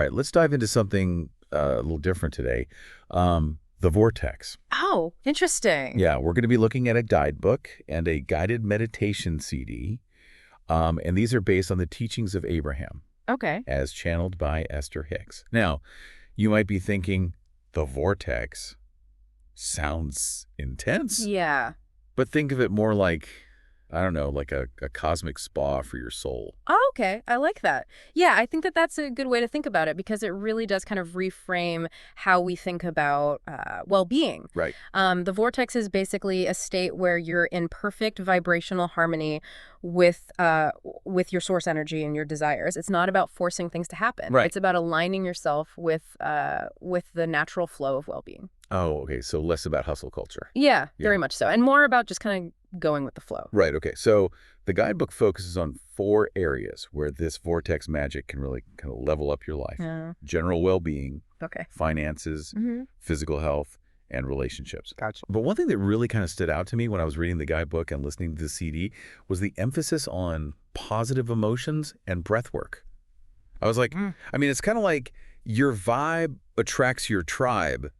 right, let's dive into something a little different today. The Vortex. Oh, interesting. Yeah, we're going to be looking at a guidebook and a guided meditation CD. And these are based on the teachings of Abraham Okay. as channeled by Esther Hicks. Now, you might be thinking, the Vortex sounds intense, Yeah. but think of it more like, I don't know, like a cosmic spa for your soul. Oh, okay. I like that. Yeah, I think that that's a good way to think about it because it really does kind of reframe how we think about well-being. Right. The vortex is basically a state where you're in perfect vibrational harmony with your source energy and your desires. It's not about forcing things to happen. Right. It's about aligning yourself with the natural flow of well-being. Oh, okay. So less about hustle culture. Yeah, Yeah. very much so. And more about just kind of going with the flow. Right. Okay. So the guidebook focuses on 4 areas where this vortex magic can really kind of level up your life. Yeah. General well-being, Okay. finances, physical health, and relationships. Gotcha. But one thing that really kind of stood out to me when I was reading the guidebook and listening to the CD was the emphasis on positive emotions and breath work. I was like, I mean, it's kind of like your vibe attracts your tribe,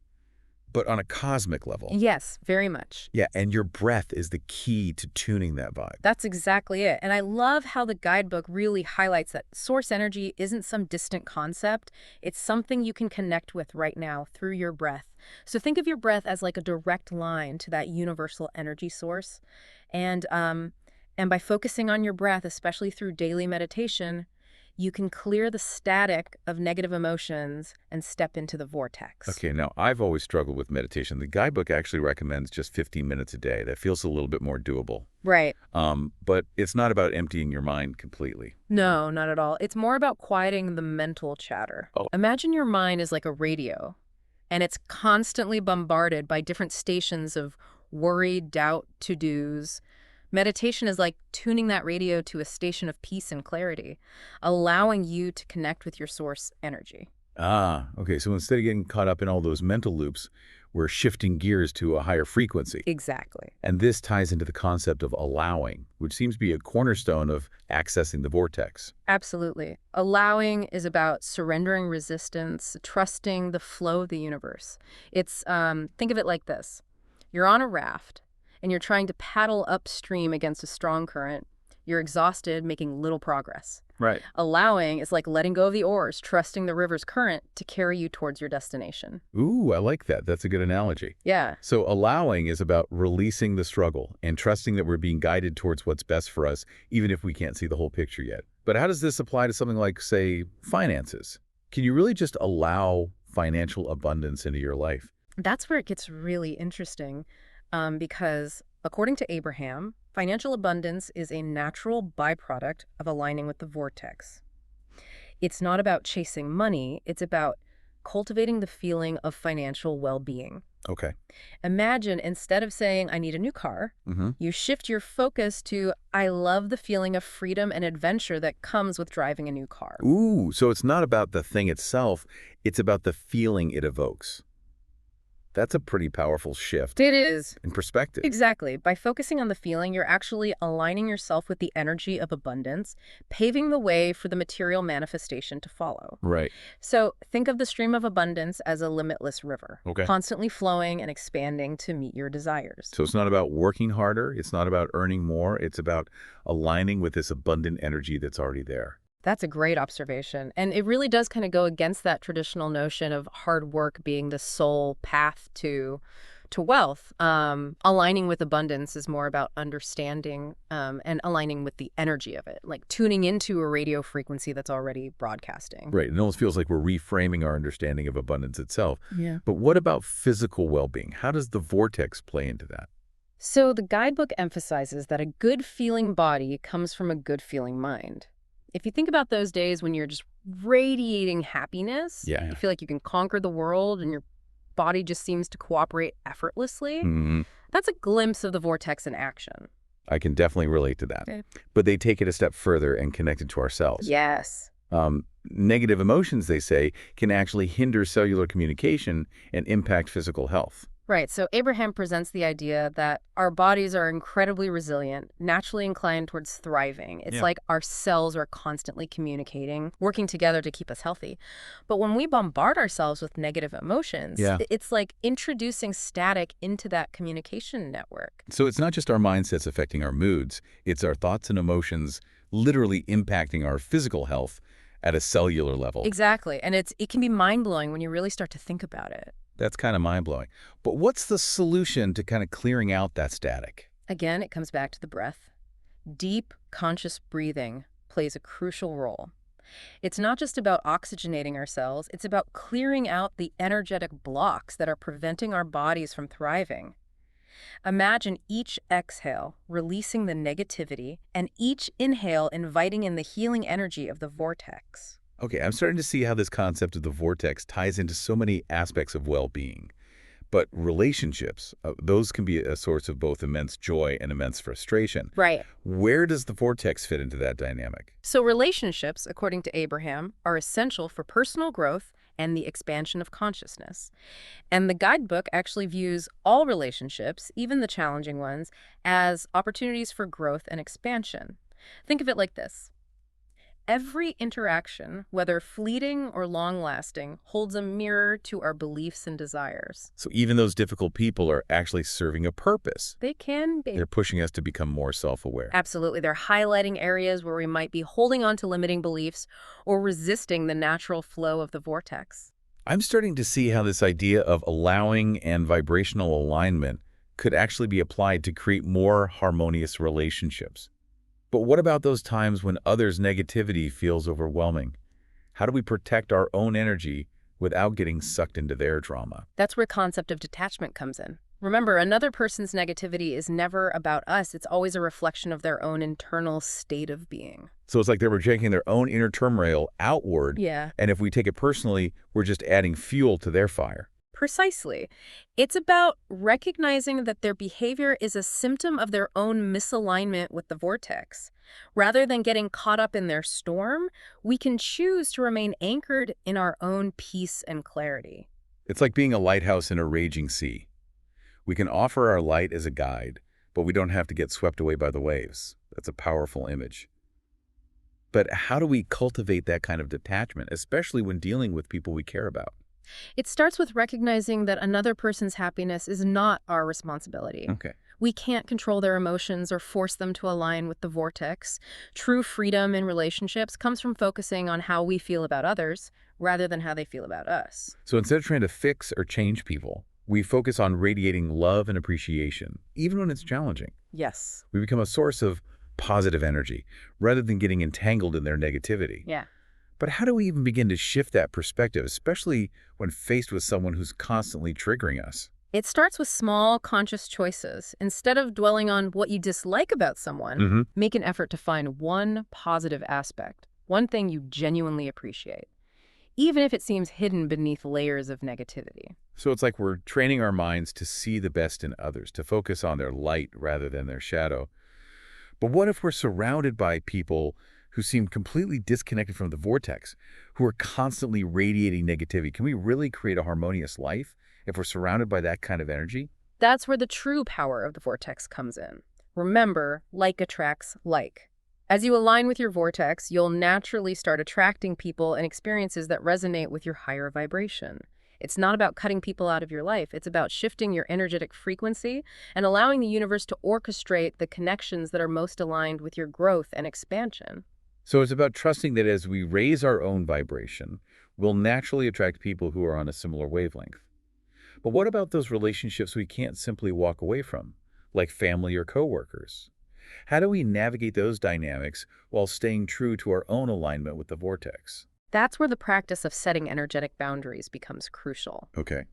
but on a cosmic level. Yes, very much. Yeah, and your breath is the key to tuning that vibe. That's exactly it. And I love how the guidebook really highlights that source energy isn't some distant concept. It's something you can connect with right now through your breath. So think of your breath as like a direct line to that universal energy source. And by focusing on your breath, especially through daily meditation, you can clear the static of negative emotions and step into the vortex. Okay, now I've always struggled with meditation. The guidebook actually recommends just 15 minutes a day. That feels a little bit more doable. Right. But it's not about emptying your mind completely. No, not at all. It's more about quieting the mental chatter. Oh. Imagine your mind is like a radio, and it's constantly bombarded by different stations of worry, doubt, to-dos. Meditation is like tuning that radio to a station of peace and clarity, allowing you to connect with your source energy. Ah, okay. So instead of getting caught up in all those mental loops, we're shifting gears to a higher frequency. Exactly. And this ties into the concept of allowing, which seems to be a cornerstone of accessing the vortex. Absolutely. Allowing is about surrendering resistance, trusting the flow of the universe. It's, think of it like this. You're on a raft, and you're trying to paddle upstream against a strong current. You're exhausted, making little progress. Right. Allowing is like letting go of the oars, trusting the river's current to carry you towards your destination. Ooh, I like that. That's a good analogy. Yeah. So allowing is about releasing the struggle and trusting that we're being guided towards what's best for us, even if we can't see the whole picture yet. But how does this apply to something like, say, finances? Can you really just allow financial abundance into your life? That's where it gets really interesting. Because according to Abraham, financial abundance is a natural byproduct of aligning with the vortex. It's not about chasing money, it's about cultivating the feeling of financial well-being. Okay. Imagine instead of saying, I need a new car, you shift your focus to, I love the feeling of freedom and adventure that comes with driving a new car. Ooh, so it's not about the thing itself, it's about the feeling it evokes. That's a pretty powerful shift It is. in perspective. Exactly. By focusing on the feeling, you're actually aligning yourself with the energy of abundance, paving the way for the material manifestation to follow. Right. So think of the stream of abundance as a limitless river, Okay. constantly flowing and expanding to meet your desires. So it's not about working harder, it's not about earning more, it's about aligning with this abundant energy that's already there. That's a great observation. And it really does kind of go against that traditional notion of hard work being the sole path to wealth. Aligning with abundance is more about understanding and aligning with the energy of it, like tuning into a radio frequency that's already broadcasting. Right. It almost feels like we're reframing our understanding of abundance itself. Yeah. But what about physical well-being? How does the vortex play into that? So the guidebook emphasizes that a good feeling body comes from a good feeling mind. If you think about those days when you're just radiating happiness, Yeah. you feel like you can conquer the world and your body just seems to cooperate effortlessly, that's a glimpse of the vortex in action. I can definitely relate to that. Okay. But they take it a step further and connect it to ourselves. Yes. Negative emotions, they say, can actually hinder cellular communication and impact physical health. Right, so Abraham presents the idea that our bodies are incredibly resilient, naturally inclined towards thriving. It's Yeah. like our cells are constantly communicating, working together to keep us healthy. But when we bombard ourselves with negative emotions, Yeah. it's like introducing static into that communication network. So it's not just our mindsets affecting our moods, it's our thoughts and emotions literally impacting our physical health at a cellular level. Exactly, and it can be mind-blowing when you really start to think about it. That's kind of mind-blowing. But what's the solution to kind of clearing out that static? Again, it comes back to the breath. Deep, conscious breathing plays a crucial role. It's not just about oxygenating our cells, it's about clearing out the energetic blocks that are preventing our bodies from thriving. Imagine each exhale releasing the negativity and each inhale inviting in the healing energy of the vortex. Okay, I'm starting to see how this concept of the vortex ties into so many aspects of well-being. But relationships, those can be a source of both immense joy and immense frustration. Right. Where does the vortex fit into that dynamic? So relationships, according to Abraham, are essential for personal growth and the expansion of consciousness. And the guidebook actually views all relationships, even the challenging ones, as opportunities for growth and expansion. Think of it like this. Every interaction, whether fleeting or long-lasting, holds a mirror to our beliefs and desires. So even those difficult people are actually serving a purpose. They can be. They're pushing us to become more self-aware. Absolutely. They're highlighting areas where we might be holding on to limiting beliefs or resisting the natural flow of the vortex. I'm starting to see how this idea of allowing and vibrational alignment could actually be applied to create more harmonious relationships. But what about those times when others' negativity feels overwhelming? How do we protect our own energy without getting sucked into their drama? That's where concept of detachment comes in. Remember, another person's negativity is never about us. It's always a reflection of their own internal state of being. So it's like they're projecting their own inner turmoil outward, Yeah. and if we take it personally, we're just adding fuel to their fire. Precisely. It's about recognizing that their behavior is a symptom of their own misalignment with the vortex. Rather than getting caught up in their storm, we can choose to remain anchored in our own peace and clarity. It's like being a lighthouse in a raging sea. We can offer our light as a guide, but we don't have to get swept away by the waves. That's a powerful image. But how do we cultivate that kind of detachment, especially when dealing with people we care about? It starts with recognizing that another person's happiness is not our responsibility. Okay. We can't control their emotions or force them to align with the vortex. True freedom in relationships comes from focusing on how we feel about others rather than how they feel about us. So instead of trying to fix or change people, we focus on radiating love and appreciation, even when it's challenging. Yes. We become a source of positive energy rather than getting entangled in their negativity. Yeah. But how do we even begin to shift that perspective, especially when faced with someone who's constantly triggering us? It starts with small, conscious choices. Instead of dwelling on what you dislike about someone, make an effort to find one positive aspect, one thing you genuinely appreciate, even if it seems hidden beneath layers of negativity. So it's like we're training our minds to see the best in others, to focus on their light rather than their shadow. But what if we're surrounded by people who seem completely disconnected from the vortex, who are constantly radiating negativity? Can we really create a harmonious life if we're surrounded by that kind of energy? That's where the true power of the vortex comes in. Remember, like attracts like. As you align with your vortex, you'll naturally start attracting people and experiences that resonate with your higher vibration. It's not about cutting people out of your life. It's about shifting your energetic frequency and allowing the universe to orchestrate the connections that are most aligned with your growth and expansion. So it's about trusting that as we raise our own vibration, we'll naturally attract people who are on a similar wavelength. But what about those relationships we can't simply walk away from, like family or coworkers? How do we navigate those dynamics while staying true to our own alignment with the vortex? That's where the practice of setting energetic boundaries becomes crucial. Okay.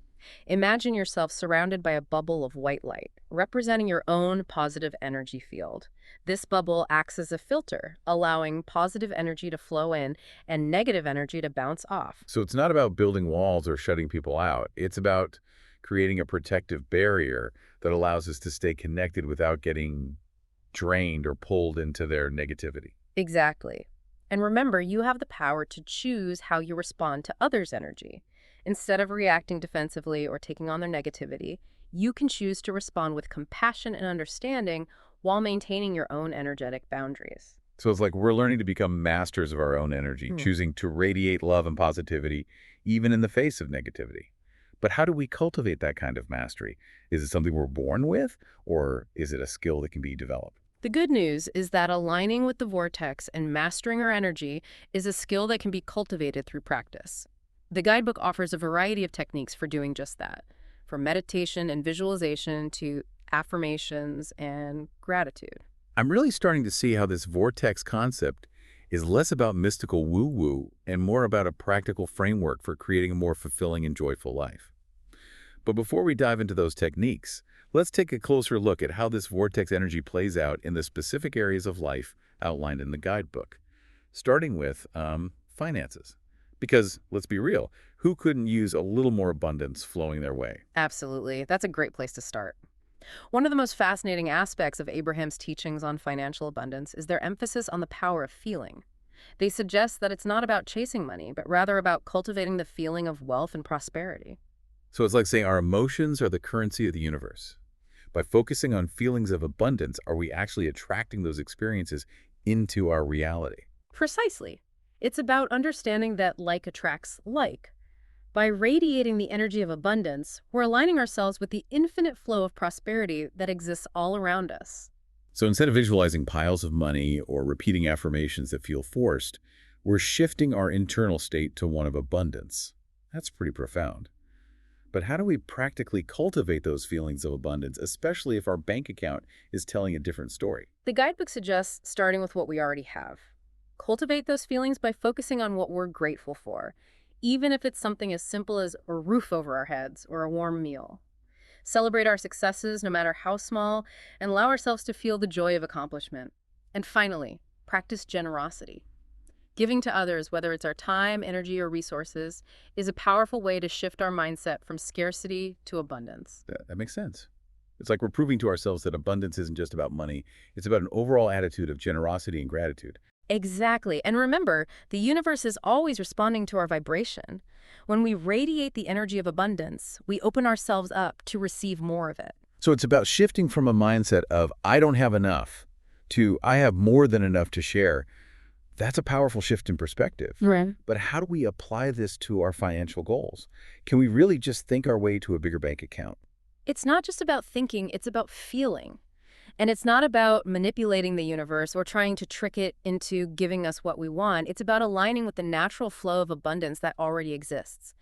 Imagine yourself surrounded by a bubble of white light, representing your own positive energy field. This bubble acts as a filter, allowing positive energy to flow in and negative energy to bounce off. So it's not about building walls or shutting people out. It's about creating a protective barrier that allows us to stay connected without getting drained or pulled into their negativity. Exactly. And remember, you have the power to choose how you respond to others' energy. Instead of reacting defensively or taking on their negativity, You can choose to respond with compassion and understanding while maintaining your own energetic boundaries. So it's like we're learning to become masters of our own energy, Hmm. choosing to radiate love and positivity, even in the face of negativity. But how do we cultivate that kind of mastery? Is it something we're born with, or is it a skill that can be developed? The good news is that aligning with the vortex and mastering our energy is a skill that can be cultivated through practice. The guidebook offers a variety of techniques for doing just that, from meditation and visualization to affirmations and gratitude. I'm really starting to see how this vortex concept is less about mystical woo-woo and more about a practical framework for creating a more fulfilling and joyful life. But before we dive into those techniques, let's take a closer look at how this vortex energy plays out in the specific areas of life outlined in the guidebook, starting with finances. Because, let's be real, who couldn't use a little more abundance flowing their way? Absolutely. That's a great place to start. One of the most fascinating aspects of Abraham's teachings on financial abundance is their emphasis on the power of feeling. They suggest that it's not about chasing money, but rather about cultivating the feeling of wealth and prosperity. So it's like saying our emotions are the currency of the universe. By focusing on feelings of abundance, are we actually attracting those experiences into our reality? Precisely. It's about understanding that like attracts like. By radiating the energy of abundance, we're aligning ourselves with the infinite flow of prosperity that exists all around us. So instead of visualizing piles of money or repeating affirmations that feel forced, we're shifting our internal state to one of abundance. That's pretty profound. But how do we practically cultivate those feelings of abundance, especially if our bank account is telling a different story? The guidebook suggests starting with what we already have. Cultivate those feelings by focusing on what we're grateful for, even if it's something as simple as a roof over our heads or a warm meal. Celebrate our successes, no matter how small, and allow ourselves to feel the joy of accomplishment. And finally, practice generosity. Giving to others, whether it's our time, energy, or resources, is a powerful way to shift our mindset from scarcity to abundance. That makes sense. It's like we're proving to ourselves that abundance isn't just about money. It's about an overall attitude of generosity and gratitude. Exactly. And remember, the universe is always responding to our vibration. When we radiate the energy of abundance, we open ourselves up to receive more of it. So it's about shifting from a mindset of, I don't have enough, to, I have more than enough to share. That's a powerful shift in perspective. Right. But how do we apply this to our financial goals? Can we really just think our way to a bigger bank account? It's not just about thinking, it's about feeling. And it's not about manipulating the universe or trying to trick it into giving us what we want. It's about aligning with the natural flow of abundance that already exists.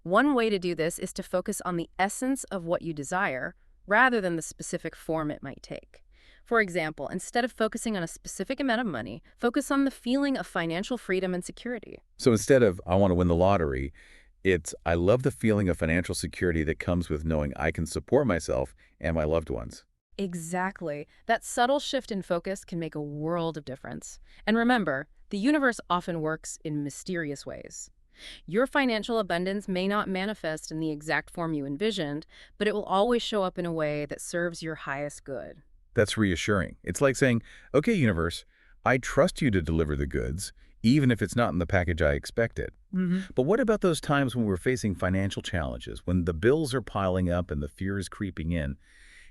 One way to do this is to focus on the essence of what you desire rather than the specific form it might take. For example, instead of focusing on a specific amount of money, focus on the feeling of financial freedom and security. So instead of, I want to win the lottery, it's, I love the feeling of financial security that comes with knowing I can support myself and my loved ones. Exactly. That subtle shift in focus can make a world of difference. And remember, the universe often works in mysterious ways. Your financial abundance may not manifest in the exact form you envisioned, but it will always show up in a way that serves your highest good. That's reassuring. It's like saying, okay, universe, I trust you to deliver the goods, even if it's not in the package I expected. But what about those times when we're facing financial challenges, when the bills are piling up and the fear is creeping in?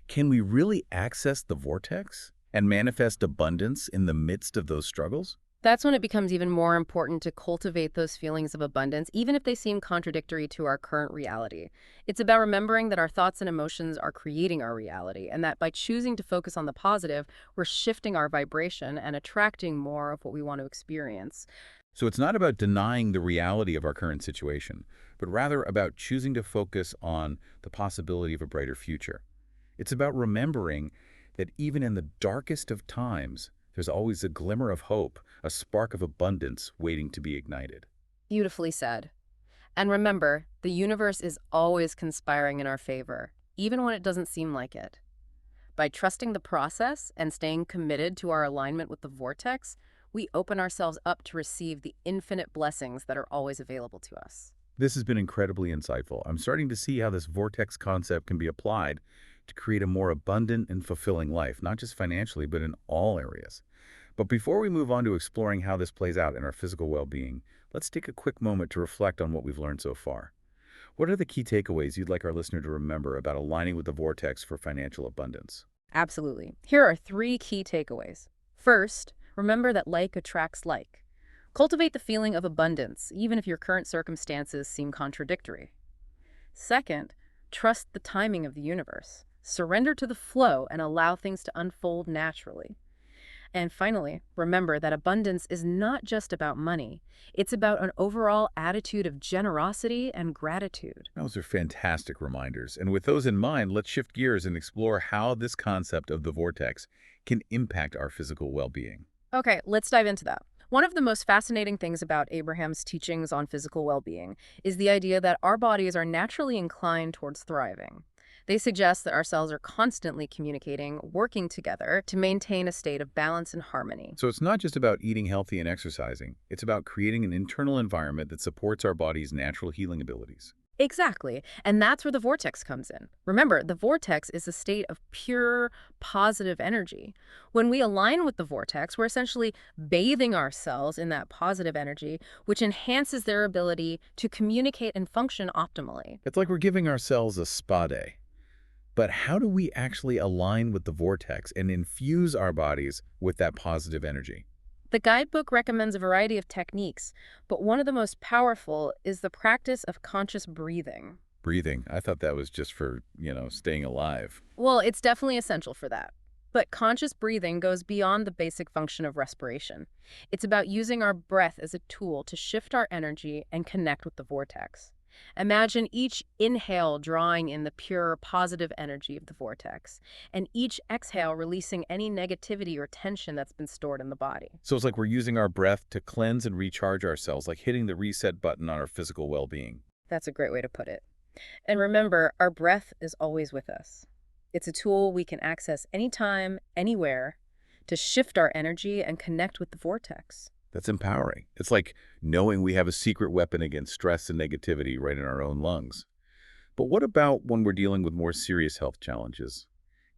Can we really access the vortex and manifest abundance in the midst of those struggles? That's when it becomes even more important to cultivate those feelings of abundance, even if they seem contradictory to our current reality. It's about remembering that our thoughts and emotions are creating our reality, and that by choosing to focus on the positive, we're shifting our vibration and attracting more of what we want to experience. So it's not about denying the reality of our current situation, but rather about choosing to focus on the possibility of a brighter future. It's about remembering that even in the darkest of times, there's always a glimmer of hope, a spark of abundance waiting to be ignited. Beautifully said. And remember, the universe is always conspiring in our favor, even when it doesn't seem like it. By trusting the process and staying committed to our alignment with the vortex, we open ourselves up to receive the infinite blessings that are always available to us. This has been incredibly insightful. I'm starting to see how this vortex concept can be applied to create a more abundant and fulfilling life, not just financially, but in all areas. But before we move on to exploring how this plays out in our physical well-being, let's take a quick moment to reflect on what we've learned so far. What are the key takeaways you'd like our listener to remember about aligning with the vortex for financial abundance? Absolutely. Here are three key takeaways. First, remember that like attracts like. Cultivate the feeling of abundance, even if your current circumstances seem contradictory. Second, trust the timing of the universe. Surrender to the flow and allow things to unfold naturally. And finally, remember that abundance is not just about money. It's about an overall attitude of generosity and gratitude. Those are fantastic reminders. And with those in mind, let's shift gears and explore how this concept of the vortex can impact our physical well-being. Okay, let's dive into that. One of the most fascinating things about Abraham's teachings on physical well-being is the idea that our bodies are naturally inclined towards thriving. They suggest that our cells are constantly communicating, working together to maintain a state of balance and harmony. So it's not just about eating healthy and exercising. It's about creating an internal environment that supports our body's natural healing abilities. Exactly. And that's where the vortex comes in. Remember, the vortex is a state of pure, positive energy. When we align with the vortex, we're essentially bathing our cells in that positive energy, which enhances their ability to communicate and function optimally. It's like we're giving ourselves a spa day. But how do we actually align with the vortex and infuse our bodies with that positive energy? The guidebook recommends a variety of techniques, but one of the most powerful is the practice of conscious breathing. Breathing. I thought that was just for, staying alive. Well, it's definitely essential for that. But conscious breathing goes beyond the basic function of respiration. It's about using our breath as a tool to shift our energy and connect with the vortex. Imagine each inhale drawing in the pure, positive energy of the vortex, and each exhale releasing any negativity or tension that's been stored in the body. So it's like we're using our breath to cleanse and recharge ourselves, like hitting the reset button on our physical well-being. That's a great way to put it. And remember, our breath is always with us. It's a tool we can access anytime, anywhere, to shift our energy and connect with the vortex. That's empowering. It's like knowing we have a secret weapon against stress and negativity right in our own lungs. But what about when we're dealing with more serious health challenges?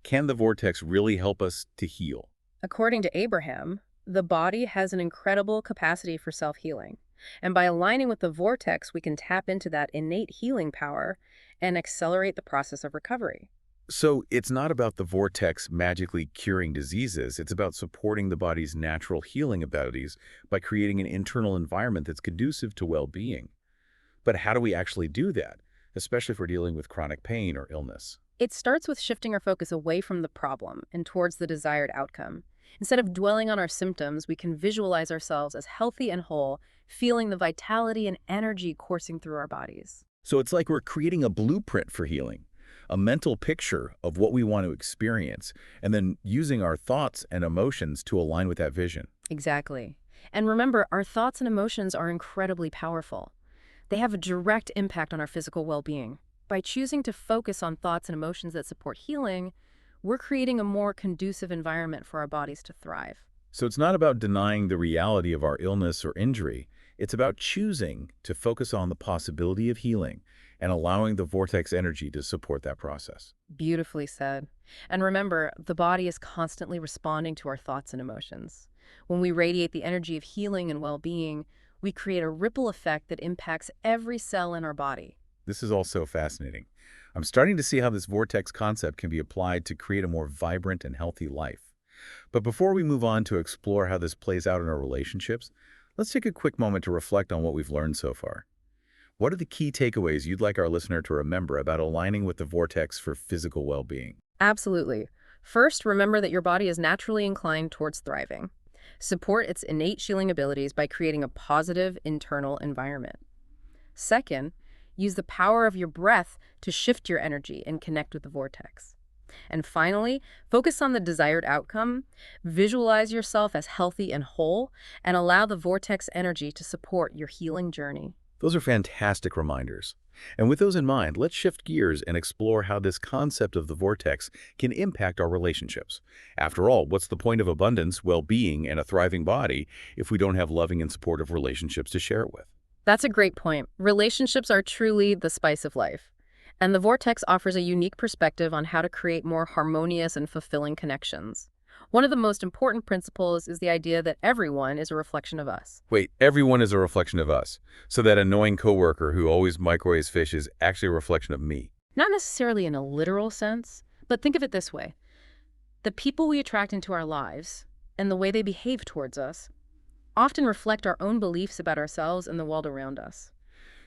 Can the vortex really help us to heal? According to Abraham, the body has an incredible capacity for self-healing. And by aligning with the vortex, we can tap into that innate healing power and accelerate the process of recovery. So it's not about the vortex magically curing diseases. It's about supporting the body's natural healing abilities by creating an internal environment that's conducive to well-being. But how do we actually do that, especially if we're dealing with chronic pain or illness? It starts with shifting our focus away from the problem and towards the desired outcome. Instead of dwelling on our symptoms, we can visualize ourselves as healthy and whole, feeling the vitality and energy coursing through our bodies. So it's like we're creating a blueprint for healing, a mental picture of what we want to experience, and then using our thoughts and emotions to align with that vision. Exactly. And remember, our thoughts and emotions are incredibly powerful. They have a direct impact on our physical well-being. By choosing to focus on thoughts and emotions that support healing, we're creating a more conducive environment for our bodies to thrive. So it's not about denying the reality of our illness or injury. It's about choosing to focus on the possibility of healing and allowing the vortex energy to support that process. Beautifully said. And remember, the body is constantly responding to our thoughts and emotions. When we radiate the energy of healing and well-being, we create a ripple effect that impacts every cell in our body. This is all so fascinating. I'm starting to see how this vortex concept can be applied to create a more vibrant and healthy life. But before we move on to explore how this plays out in our relationships, let's take a quick moment to reflect on what we've learned so far. What are the key takeaways you'd like our listener to remember about aligning with the vortex for physical well-being? Absolutely. First, remember that your body is naturally inclined towards thriving. Support its innate healing abilities by creating a positive internal environment. Second, use the power of your breath to shift your energy and connect with the vortex. And finally, focus on the desired outcome, visualize yourself as healthy and whole, and allow the vortex energy to support your healing journey. Those are fantastic reminders. And with those in mind, let's shift gears and explore how this concept of the vortex can impact our relationships. After all, what's the point of abundance, well-being, and a thriving body if we don't have loving and supportive relationships to share it with? That's a great point. Relationships are truly the spice of life. And the vortex offers a unique perspective on how to create more harmonious and fulfilling connections. One of the most important principles is the idea that everyone is a reflection of us. Wait, everyone is a reflection of us. So that annoying coworker who always microwaves fish is actually a reflection of me. Not necessarily in a literal sense, but think of it this way. The people we attract into our lives and the way they behave towards us often reflect our own beliefs about ourselves and the world around us.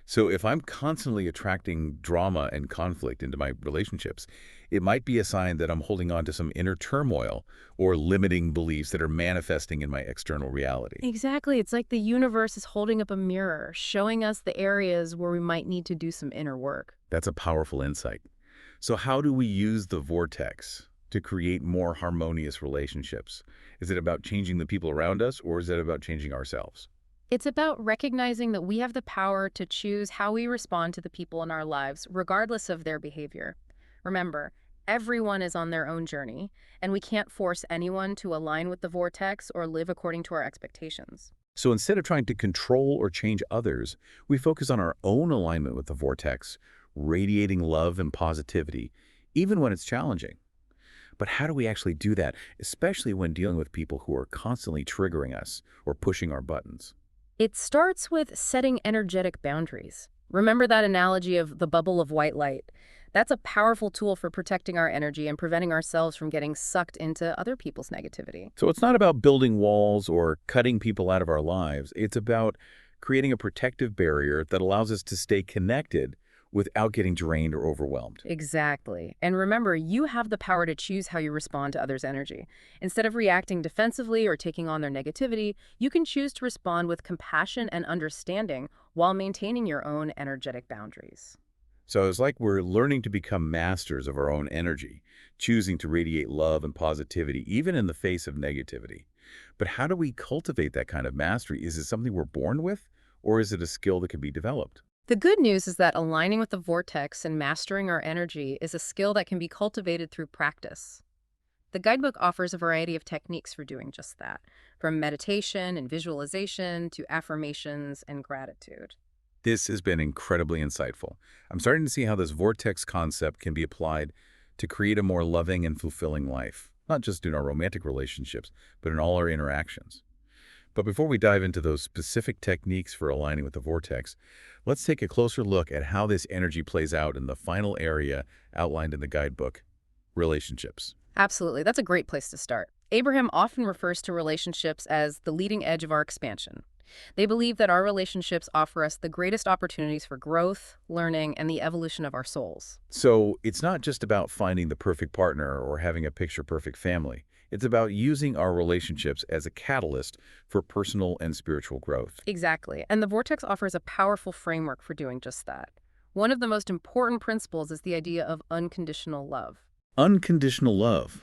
So if I'm constantly attracting drama and conflict into my relationships, it might be a sign that I'm holding on to some inner turmoil or limiting beliefs that are manifesting in my external reality. Exactly. It's like the universe is holding up a mirror, showing us the areas where we might need to do some inner work. That's a powerful insight. So how do we use the vortex to create more harmonious relationships? Is it about changing the people around us, or is it about changing ourselves? It's about recognizing that we have the power to choose how we respond to the people in our lives, regardless of their behavior. Remember, everyone is on their own journey, and we can't force anyone to align with the vortex or live according to our expectations. So instead of trying to control or change others, we focus on our own alignment with the vortex, radiating love and positivity, even when it's challenging. But how do we actually do that, especially when dealing with people who are constantly triggering us or pushing our buttons? It starts with setting energetic boundaries. Remember that analogy of the bubble of white light? That's a powerful tool for protecting our energy and preventing ourselves from getting sucked into other people's negativity. So it's not about building walls or cutting people out of our lives. It's about creating a protective barrier that allows us to stay connected without getting drained or overwhelmed. Exactly. And remember, you have the power to choose how you respond to others' energy. Instead of reacting defensively or taking on their negativity, you can choose to respond with compassion and understanding while maintaining your own energetic boundaries. So it's like we're learning to become masters of our own energy, choosing to radiate love and positivity, even in the face of negativity. But how do we cultivate that kind of mastery? Is it something we're born with, or is it a skill that can be developed? The good news is that aligning with the vortex and mastering our energy is a skill that can be cultivated through practice. The guidebook offers a variety of techniques for doing just that, from meditation and visualization to affirmations and gratitude. This has been incredibly insightful. I'm starting to see how this vortex concept can be applied to create a more loving and fulfilling life, not just in our romantic relationships, but in all our interactions. But before we dive into those specific techniques for aligning with the vortex, let's take a closer look at how this energy plays out in the final area outlined in the guidebook, relationships. Absolutely. That's a great place to start. Abraham often refers to relationships as the leading edge of our expansion. They believe that our relationships offer us the greatest opportunities for growth, learning, and the evolution of our souls. So it's not just about finding the perfect partner or having a picture-perfect family. It's about using our relationships as a catalyst for personal and spiritual growth. Exactly. And the Vortex offers a powerful framework for doing just that. One of the most important principles is the idea of unconditional love. Unconditional love.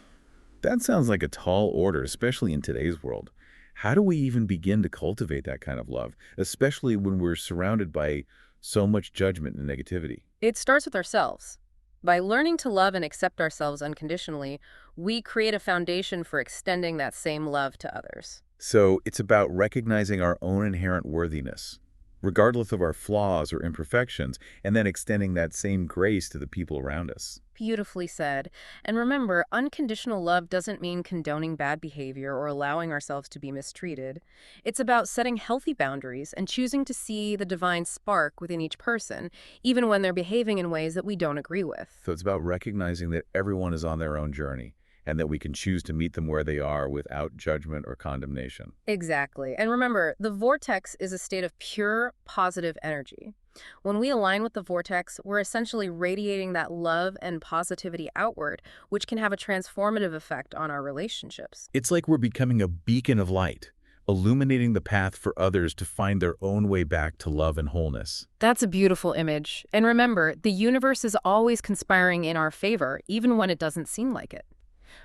That sounds like a tall order, especially in today's world. How do we even begin to cultivate that kind of love, especially when we're surrounded by so much judgment and negativity? It starts with ourselves. By learning to love and accept ourselves unconditionally, we create a foundation for extending that same love to others. So it's about recognizing our own inherent worthiness, regardless of our flaws or imperfections, and then extending that same grace to the people around us. Beautifully said. And remember, unconditional love doesn't mean condoning bad behavior or allowing ourselves to be mistreated. It's about setting healthy boundaries and choosing to see the divine spark within each person, even when they're behaving in ways that we don't agree with. So it's about recognizing that everyone is on their own journey, and that we can choose to meet them where they are without judgment or condemnation. Exactly. And remember, the vortex is a state of pure, positive energy. When we align with the vortex, we're essentially radiating that love and positivity outward, which can have a transformative effect on our relationships. It's like we're becoming a beacon of light, illuminating the path for others to find their own way back to love and wholeness. That's a beautiful image. And remember, the universe is always conspiring in our favor, even when it doesn't seem like it.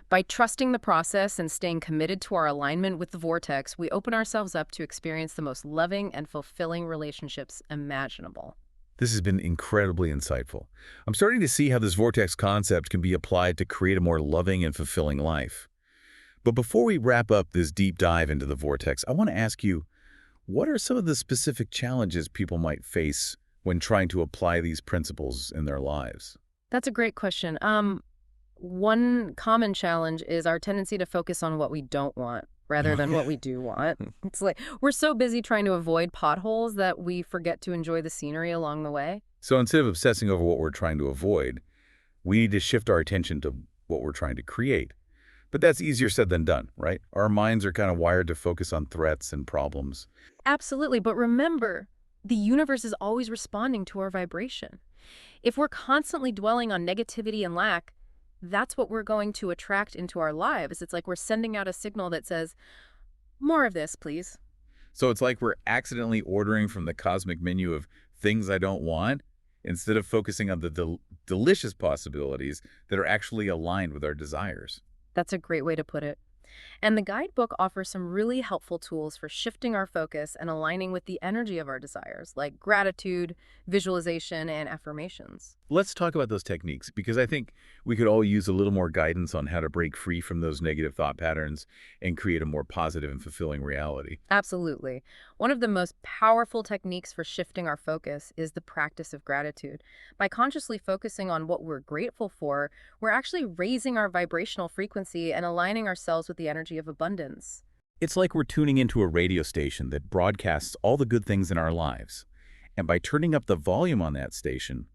By trusting the process and staying committed to our alignment with the vortex, we open ourselves up to experience the most loving and fulfilling relationships imaginable. This has been incredibly insightful. I'm starting to see how this vortex concept can be applied to create a more loving and fulfilling life. But before we wrap up this deep dive into the vortex, I want to ask you, what are some of the specific challenges people might face when trying to apply these principles in their lives? That's a great question. One common challenge is our tendency to focus on what we don't want rather than what we do want. It's like we're so busy trying to avoid potholes that we forget to enjoy the scenery along the way. So instead of obsessing over what we're trying to avoid, we need to shift our attention to what we're trying to create. But that's easier said than done, right? Our minds are kind of wired to focus on threats and problems. Absolutely, but remember, the universe is always responding to our vibration. If we're constantly dwelling on negativity and lack, that's what we're going to attract into our lives. It's like we're sending out a signal that says, more of this, please. So it's like we're accidentally ordering from the cosmic menu of things I don't want instead of focusing on the delicious possibilities that are actually aligned with our desires. That's a great way to put it. And the guidebook offers some really helpful tools for shifting our focus and aligning with the energy of our desires, like gratitude, visualization, and affirmations. Let's talk about those techniques because I think we could all use a little more guidance on how to break free from those negative thought patterns and create a more positive and fulfilling reality. Absolutely. One of the most powerful techniques for shifting our focus is the practice of gratitude. By consciously focusing on what we're grateful for, we're actually raising our vibrational frequency and aligning ourselves with the energy of abundance. It's like we're tuning into a radio station that broadcasts all the good things in our lives. And by turning up the volume on that station,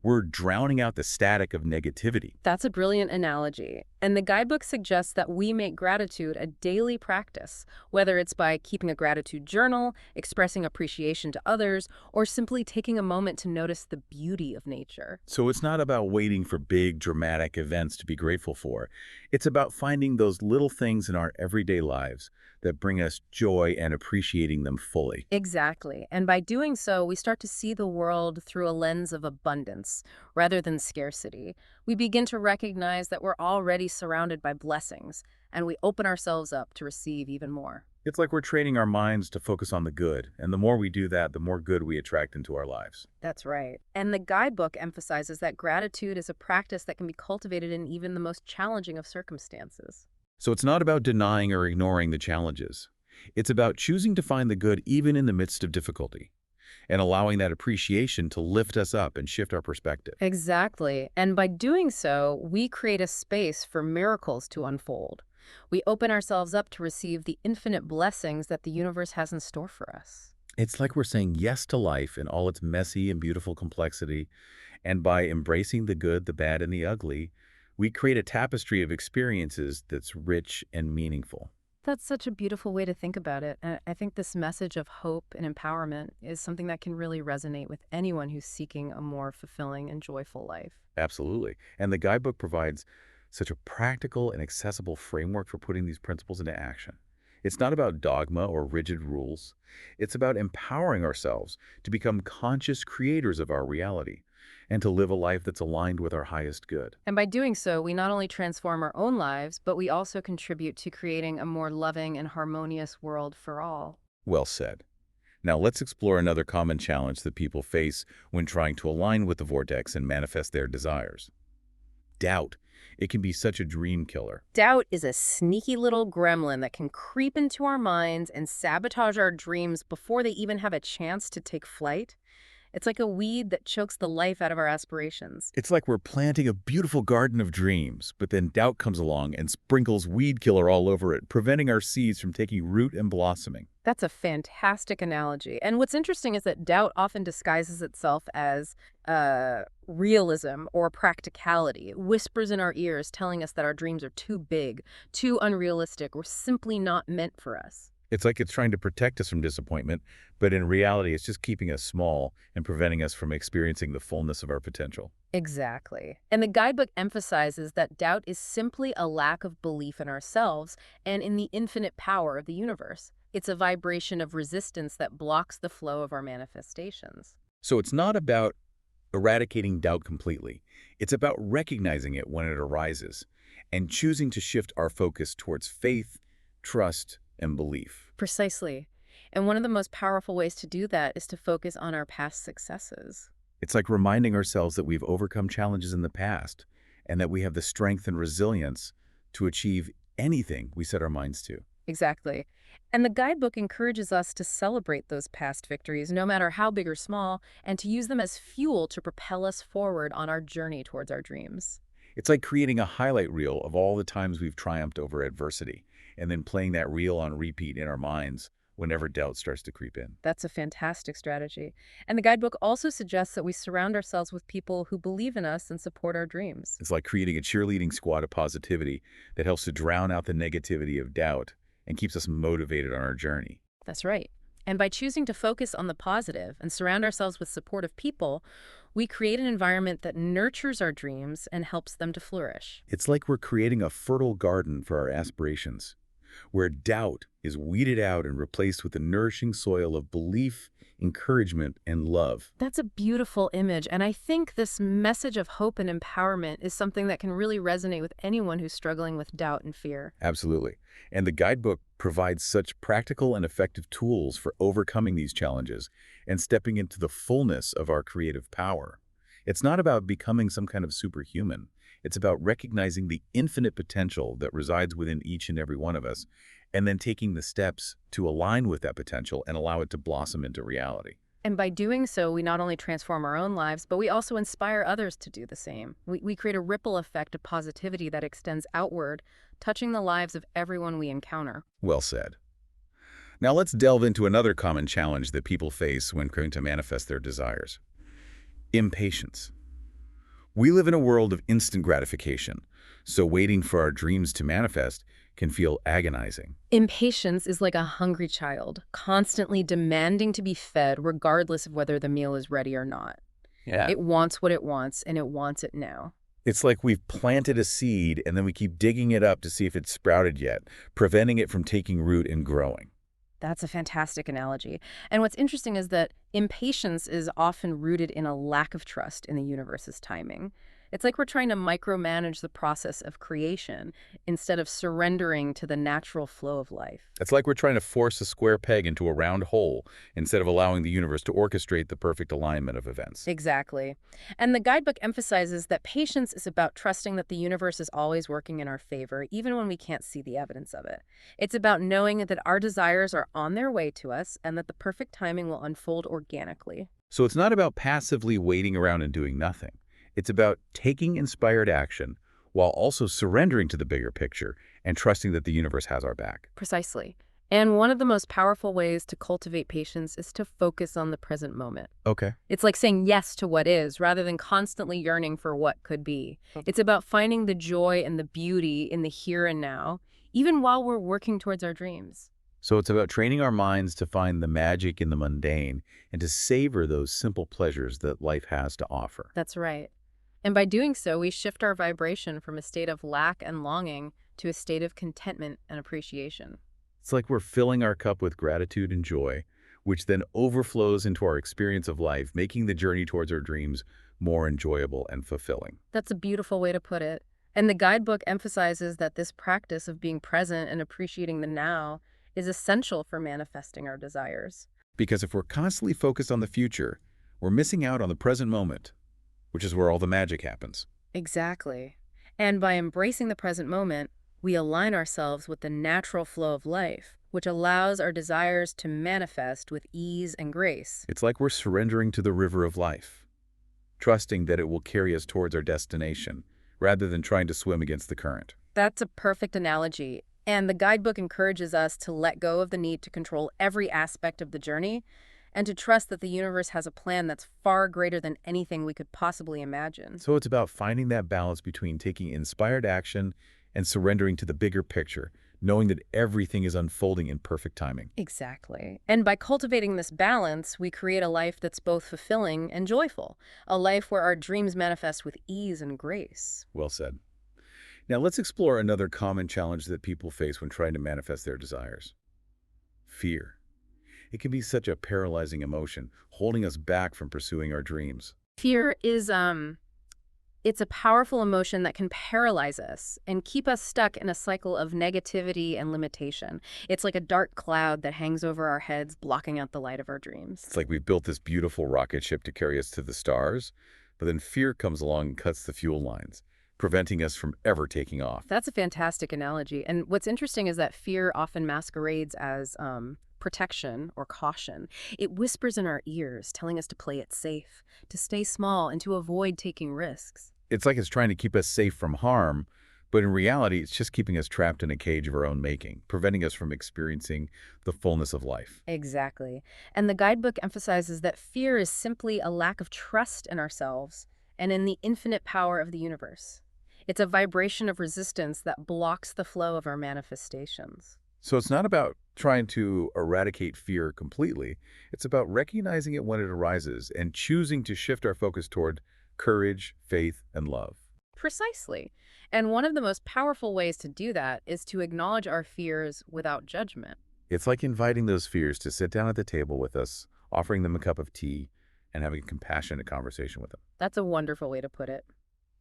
we're drowning out the static of negativity. That's a brilliant analogy. And the guidebook suggests that we make gratitude a daily practice, whether it's by keeping a gratitude journal, expressing appreciation to others, or simply taking a moment to notice the beauty of nature. So it's not about waiting for big, dramatic events to be grateful for. It's about finding those little things in our everyday lives that bring us joy and appreciating them fully. Exactly. And by doing so, we start to see the world through a lens of abundance rather than scarcity. We begin to recognize that we're already surrounded by blessings, and we open ourselves up to receive even more. It's like we're training our minds to focus on the good, and the more we do that, the more good we attract into our lives. That's right. And the guidebook emphasizes that gratitude is a practice that can be cultivated in even the most challenging of circumstances. So it's not about denying or ignoring the challenges. It's about choosing to find the good even in the midst of difficulty, and allowing that appreciation to lift us up and shift our perspective. Exactly. And by doing so, we create a space for miracles to unfold. We open ourselves up to receive the infinite blessings that the universe has in store for us. It's like we're saying yes to life in all its messy and beautiful complexity, and by embracing the good, the bad, and the ugly, we create a tapestry of experiences that's rich and meaningful. That's such a beautiful way to think about it. And I think this message of hope and empowerment is something that can really resonate with anyone who's seeking a more fulfilling and joyful life. Absolutely. And the guidebook provides such a practical and accessible framework for putting these principles into action. It's not about dogma or rigid rules. It's about empowering ourselves to become conscious creators of our reality and to live a life that's aligned with our highest good. And by doing so, we not only transform our own lives, but we also contribute to creating a more loving and harmonious world for all. Well said. Now let's explore another common challenge that people face when trying to align with the vortex and manifest their desires. Doubt. It can be such a dream killer. Doubt is a sneaky little gremlin that can creep into our minds and sabotage our dreams before they even have a chance to take flight. It's like a weed that chokes the life out of our aspirations. It's like we're planting a beautiful garden of dreams, but then doubt comes along and sprinkles weed killer all over it, preventing our seeds from taking root and blossoming. That's a fantastic analogy. And what's interesting is that doubt often disguises itself as realism or practicality. It whispers in our ears telling us that our dreams are too big, too unrealistic, or simply not meant for us. It's like it's trying to protect us from disappointment, but in reality, it's just keeping us small and preventing us from experiencing the fullness of our potential. Exactly. And the guidebook emphasizes that doubt is simply a lack of belief in ourselves and in the infinite power of the universe. It's a vibration of resistance that blocks the flow of our manifestations. So it's not about eradicating doubt completely. It's about recognizing it when it arises and choosing to shift our focus towards faith, trust, and belief. Precisely. And one of the most powerful ways to do that is to focus on our past successes. It's like reminding ourselves that we've overcome challenges in the past and that we have the strength and resilience to achieve anything we set our minds to. Exactly. And the guidebook encourages us to celebrate those past victories, no matter how big or small, and to use them as fuel to propel us forward on our journey towards our dreams. It's like creating a highlight reel of all the times we've triumphed over adversity, and then playing that reel on repeat in our minds whenever doubt starts to creep in. That's a fantastic strategy. And the guidebook also suggests that we surround ourselves with people who believe in us and support our dreams. It's like creating a cheerleading squad of positivity that helps to drown out the negativity of doubt and keeps us motivated on our journey. That's right. And by choosing to focus on the positive and surround ourselves with supportive people, we create an environment that nurtures our dreams and helps them to flourish. It's like we're creating a fertile garden for our aspirations, where doubt is weeded out and replaced with the nourishing soil of belief, encouragement, and love. That's a beautiful image, and I think this message of hope and empowerment is something that can really resonate with anyone who's struggling with doubt and fear. Absolutely. And the guidebook provides such practical and effective tools for overcoming these challenges and stepping into the fullness of our creative power. It's not about becoming some kind of superhuman. It's about recognizing the infinite potential that resides within each and every one of us, and then taking the steps to align with that potential and allow it to blossom into reality. And by doing so, we not only transform our own lives, but we also inspire others to do the same. We create a ripple effect of positivity that extends outward, touching the lives of everyone we encounter. Well said. Now let's delve into another common challenge that people face when trying to manifest their desires: impatience. We live in a world of instant gratification, so waiting for our dreams to manifest can feel agonizing. Impatience is like a hungry child, constantly demanding to be fed regardless of whether the meal is ready or not. Yeah. It wants what it wants, and it wants it now. It's like we've planted a seed and then we keep digging it up to see if it's sprouted yet, preventing it from taking root and growing. That's a fantastic analogy. And what's interesting is that impatience is often rooted in a lack of trust in the universe's timing. It's like we're trying to micromanage the process of creation instead of surrendering to the natural flow of life. It's like we're trying to force a square peg into a round hole instead of allowing the universe to orchestrate the perfect alignment of events. Exactly. And the guidebook emphasizes that patience is about trusting that the universe is always working in our favor, even when we can't see the evidence of it. It's about knowing that our desires are on their way to us and that the perfect timing will unfold organically. So it's not about passively waiting around and doing nothing. It's about taking inspired action while also surrendering to the bigger picture and trusting that the universe has our back. Precisely. And one of the most powerful ways to cultivate patience is to focus on the present moment. Okay. It's like saying yes to what is rather than constantly yearning for what could be. It's about finding the joy and the beauty in the here and now, even while we're working towards our dreams. So it's about training our minds to find the magic in the mundane and to savor those simple pleasures that life has to offer. That's right. And by doing so, we shift our vibration from a state of lack and longing to a state of contentment and appreciation. It's like we're filling our cup with gratitude and joy, which then overflows into our experience of life, making the journey towards our dreams more enjoyable and fulfilling. That's a beautiful way to put it. And the guidebook emphasizes that this practice of being present and appreciating the now is essential for manifesting our desires. Because if we're constantly focused on the future, we're missing out on the present moment, which is where all the magic happens. Exactly. And by embracing the present moment, we align ourselves with the natural flow of life, which allows our desires to manifest with ease and grace. It's like we're surrendering to the river of life, trusting that it will carry us towards our destination, rather than trying to swim against the current. That's a perfect analogy. And the guidebook encourages us to let go of the need to control every aspect of the journey and to trust that the universe has a plan that's far greater than anything we could possibly imagine. So it's about finding that balance between taking inspired action and surrendering to the bigger picture, knowing that everything is unfolding in perfect timing. Exactly. And by cultivating this balance, we create a life that's both fulfilling and joyful, a life where our dreams manifest with ease and grace. Well said. Now let's explore another common challenge that people face when trying to manifest their desires: fear. It can be such a paralyzing emotion, holding us back from pursuing our dreams. Fear is, it's a powerful emotion that can paralyze us and keep us stuck in a cycle of negativity and limitation. It's like a dark cloud that hangs over our heads, blocking out the light of our dreams. It's like we've built this beautiful rocket ship to carry us to the stars, but then fear comes along and cuts the fuel lines, preventing us from ever taking off. That's a fantastic analogy. And what's interesting is that fear often masquerades as protection or caution. It whispers in our ears, telling us to play it safe, to stay small, and to avoid taking risks. It's like it's trying to keep us safe from harm, but in reality, it's just keeping us trapped in a cage of our own making, preventing us from experiencing the fullness of life. Exactly. And the guidebook emphasizes that fear is simply a lack of trust in ourselves and in the infinite power of the universe. It's a vibration of resistance that blocks the flow of our manifestations. So it's not about trying to eradicate fear completely. It's about recognizing it when it arises and choosing to shift our focus toward courage, faith, and love. Precisely. And one of the most powerful ways to do that is to acknowledge our fears without judgment. It's like inviting those fears to sit down at the table with us, offering them a cup of tea, and having a compassionate conversation with them. That's a wonderful way to put it.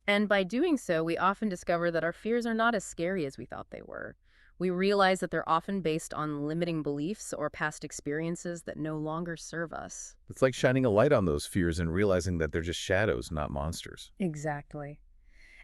And by doing so, we often discover that our fears are not as scary as we thought they were. We realize that they're often based on limiting beliefs or past experiences that no longer serve us. It's like shining a light on those fears and realizing that they're just shadows, not monsters. Exactly.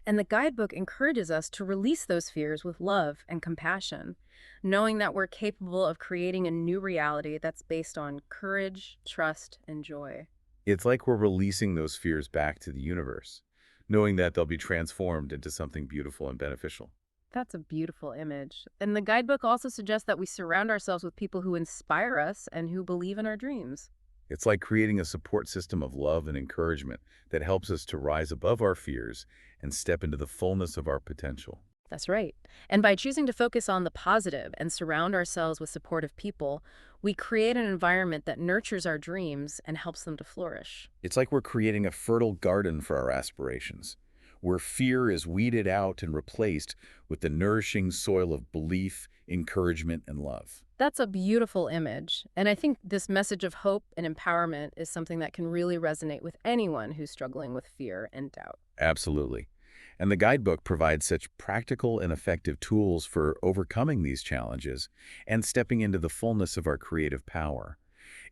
And the guidebook encourages us to release those fears with love and compassion, knowing that we're capable of creating a new reality that's based on courage, trust, and joy. It's like we're releasing those fears back to the universe, knowing that they'll be transformed into something beautiful and beneficial. That's a beautiful image. And the guidebook also suggests that we surround ourselves with people who inspire us and who believe in our dreams. It's like creating a support system of love and encouragement that helps us to rise above our fears and step into the fullness of our potential. That's right. And by choosing to focus on the positive and surround ourselves with supportive people, we create an environment that nurtures our dreams and helps them to flourish. It's like we're creating a fertile garden for our aspirations, where fear is weeded out and replaced with the nourishing soil of belief, encouragement, and love. That's a beautiful image. And I think this message of hope and empowerment is something that can really resonate with anyone who's struggling with fear and doubt. Absolutely. And the guidebook provides such practical and effective tools for overcoming these challenges and stepping into the fullness of our creative power.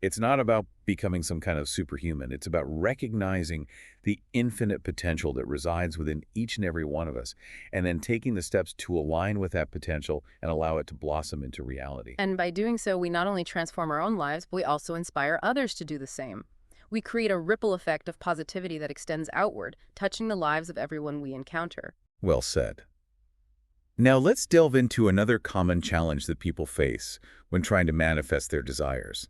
It's not about becoming some kind of superhuman. It's about recognizing the infinite potential that resides within each and every one of us, and then taking the steps to align with that potential and allow it to blossom into reality. And by doing so, we not only transform our own lives, but we also inspire others to do the same. We create a ripple effect of positivity that extends outward, touching the lives of everyone we encounter. Well said. Now let's delve into another common challenge that people face when trying to manifest their desires.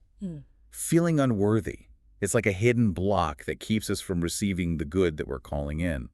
Feeling unworthy. It's like a hidden block that keeps us from receiving the good that we're calling in.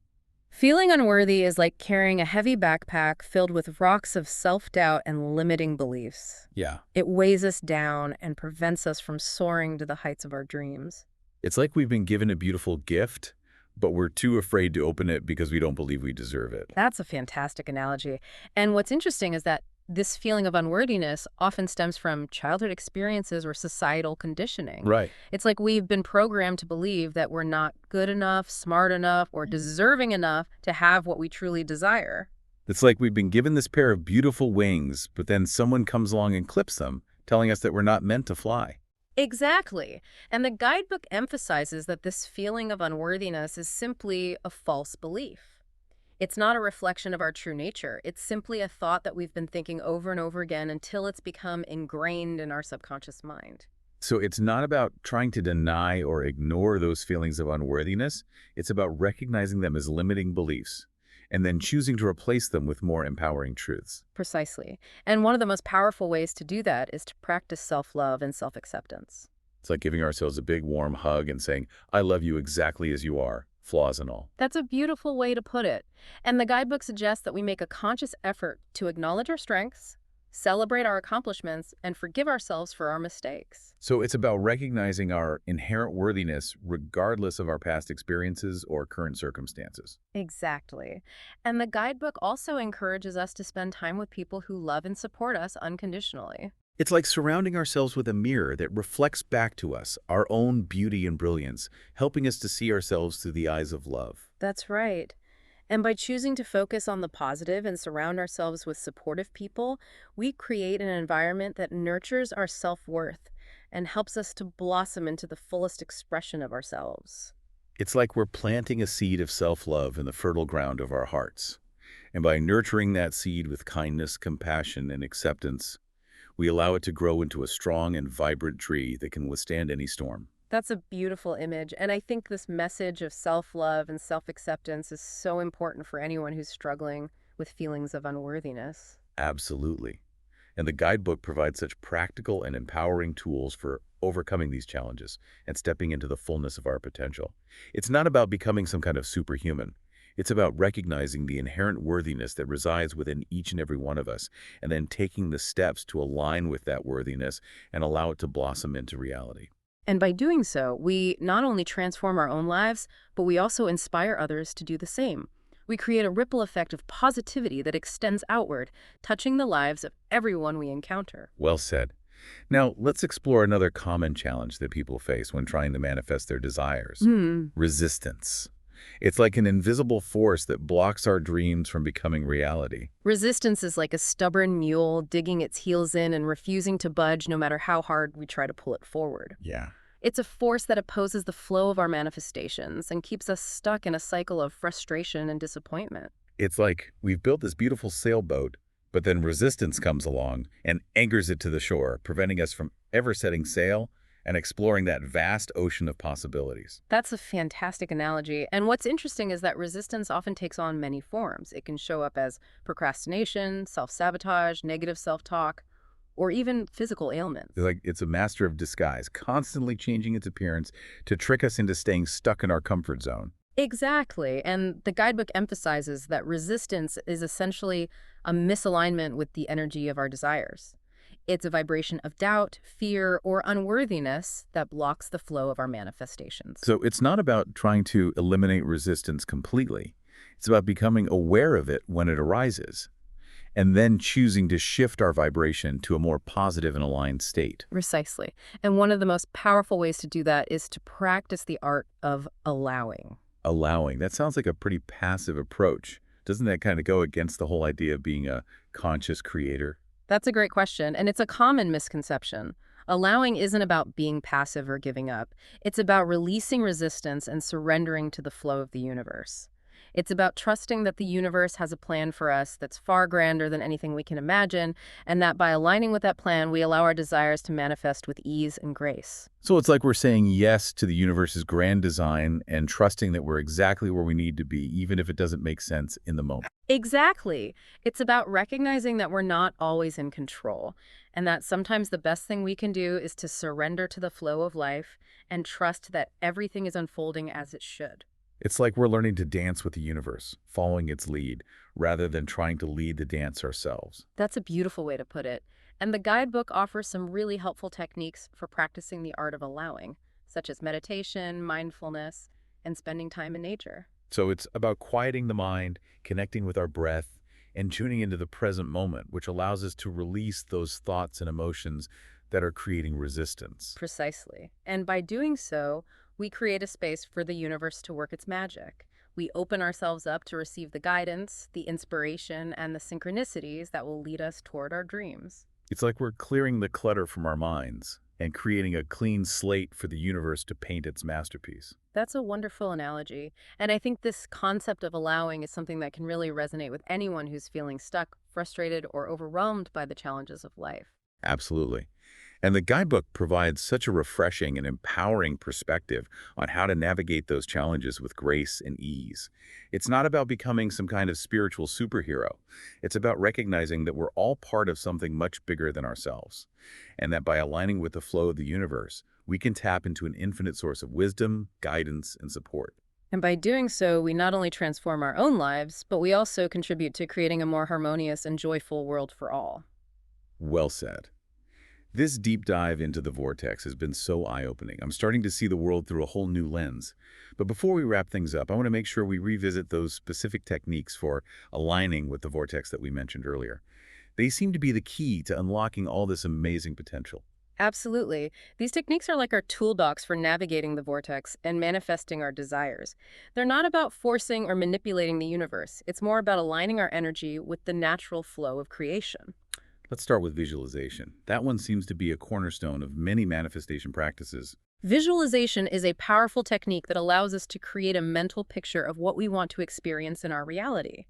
Feeling unworthy is like carrying a heavy backpack filled with rocks of self-doubt and limiting beliefs. Yeah. It weighs us down and prevents us from soaring to the heights of our dreams. It's like we've been given a beautiful gift, but we're too afraid to open it because we don't believe we deserve it. That's a fantastic analogy. And what's interesting is that this feeling of unworthiness often stems from childhood experiences or societal conditioning. Right. It's like we've been programmed to believe that we're not good enough, smart enough, or deserving enough to have what we truly desire. It's like we've been given this pair of beautiful wings, but then someone comes along and clips them, telling us that we're not meant to fly. Exactly. And the guidebook emphasizes that this feeling of unworthiness is simply a false belief. It's not a reflection of our true nature. It's simply a thought that we've been thinking over and over again until it's become ingrained in our subconscious mind. So it's not about trying to deny or ignore those feelings of unworthiness. It's about recognizing them as limiting beliefs and then choosing to replace them with more empowering truths. Precisely. And one of the most powerful ways to do that is to practice self-love and self-acceptance. It's like giving ourselves a big warm hug and saying, I love you exactly as you are, flaws and all. That's a beautiful way to put it. And the guidebook suggests that we make a conscious effort to acknowledge our strengths, celebrate our accomplishments, and forgive ourselves for our mistakes. So it's about recognizing our inherent worthiness regardless of our past experiences or current circumstances. Exactly. And the guidebook also encourages us to spend time with people who love and support us unconditionally. It's like surrounding ourselves with a mirror that reflects back to us our own beauty and brilliance, helping us to see ourselves through the eyes of love. That's right. And by choosing to focus on the positive and surround ourselves with supportive people, we create an environment that nurtures our self-worth and helps us to blossom into the fullest expression of ourselves. It's like we're planting a seed of self-love in the fertile ground of our hearts. And by nurturing that seed with kindness, compassion, and acceptance, we allow it to grow into a strong and vibrant tree that can withstand any storm. That's a beautiful image. And I think this message of self-love and self-acceptance is so important for anyone who's struggling with feelings of unworthiness. Absolutely. And the guidebook provides such practical and empowering tools for overcoming these challenges and stepping into the fullness of our potential. It's not about becoming some kind of superhuman. It's about recognizing the inherent worthiness that resides within each and every one of us, and then taking the steps to align with that worthiness and allow it to blossom into reality. And by doing so, we not only transform our own lives, but we also inspire others to do the same. We create a ripple effect of positivity that extends outward, touching the lives of everyone we encounter. Well said. Now, let's explore another common challenge that people face when trying to manifest their desires. Resistance. It's like an invisible force that blocks our dreams from becoming reality. Resistance is like a stubborn mule digging its heels in and refusing to budge no matter how hard we try to pull it forward. Yeah. It's a force that opposes the flow of our manifestations and keeps us stuck in a cycle of frustration and disappointment. It's like we've built this beautiful sailboat, but then resistance comes along and anchors it to the shore, preventing us from ever setting sail and exploring that vast ocean of possibilities. That's a fantastic analogy. And what's interesting is that resistance often takes on many forms. It can show up as procrastination, self-sabotage, negative self-talk, or even physical ailments. It's a master of disguise, constantly changing its appearance to trick us into staying stuck in our comfort zone. Exactly. And the guidebook emphasizes that resistance is essentially a misalignment with the energy of our desires. It's a vibration of doubt, fear, or unworthiness that blocks the flow of our manifestations. So it's not about trying to eliminate resistance completely. It's about becoming aware of it when it arises, and then choosing to shift our vibration to a more positive and aligned state. Precisely. And one of the most powerful ways to do that is to practice the art of allowing. Allowing. That sounds like a pretty passive approach. Doesn't that kind of go against the whole idea of being a conscious creator? That's a great question, and it's a common misconception. Allowing isn't about being passive or giving up. It's about releasing resistance and surrendering to the flow of the universe. It's about trusting that the universe has a plan for us that's far grander than anything we can imagine, and that by aligning with that plan, we allow our desires to manifest with ease and grace. So it's like we're saying yes to the universe's grand design and trusting that we're exactly where we need to be, even if it doesn't make sense in the moment. Exactly. It's about recognizing that we're not always in control, and that sometimes the best thing we can do is to surrender to the flow of life and trust that everything is unfolding as it should. It's like we're learning to dance with the universe, following its lead, rather than trying to lead the dance ourselves. That's a beautiful way to put it. And the guidebook offers some really helpful techniques for practicing the art of allowing, such as meditation, mindfulness, and spending time in nature. So it's about quieting the mind, connecting with our breath, and tuning into the present moment, which allows us to release those thoughts and emotions that are creating resistance. Precisely. And by doing so, we create a space for the universe to work its magic. We open ourselves up to receive the guidance, the inspiration, and the synchronicities that will lead us toward our dreams. It's like we're clearing the clutter from our minds and creating a clean slate for the universe to paint its masterpiece. That's a wonderful analogy. And I think this concept of allowing is something that can really resonate with anyone who's feeling stuck, frustrated, or overwhelmed by the challenges of life. Absolutely. And the guidebook provides such a refreshing and empowering perspective on how to navigate those challenges with grace and ease. It's not about becoming some kind of spiritual superhero. It's about recognizing that we're all part of something much bigger than ourselves, and that by aligning with the flow of the universe, we can tap into an infinite source of wisdom, guidance, and support. And by doing so, we not only transform our own lives, but we also contribute to creating a more harmonious and joyful world for all. Well said. This deep dive into the Vortex has been so eye-opening. I'm starting to see the world through a whole new lens. But before we wrap things up, I want to make sure we revisit those specific techniques for aligning with the Vortex that we mentioned earlier. They seem to be the key to unlocking all this amazing potential. Absolutely. These techniques are like our toolbox for navigating the vortex and manifesting our desires. They're not about forcing or manipulating the universe. It's more about aligning our energy with the natural flow of creation. Let's start with visualization. That one seems to be a cornerstone of many manifestation practices. Visualization is a powerful technique that allows us to create a mental picture of what we want to experience in our reality.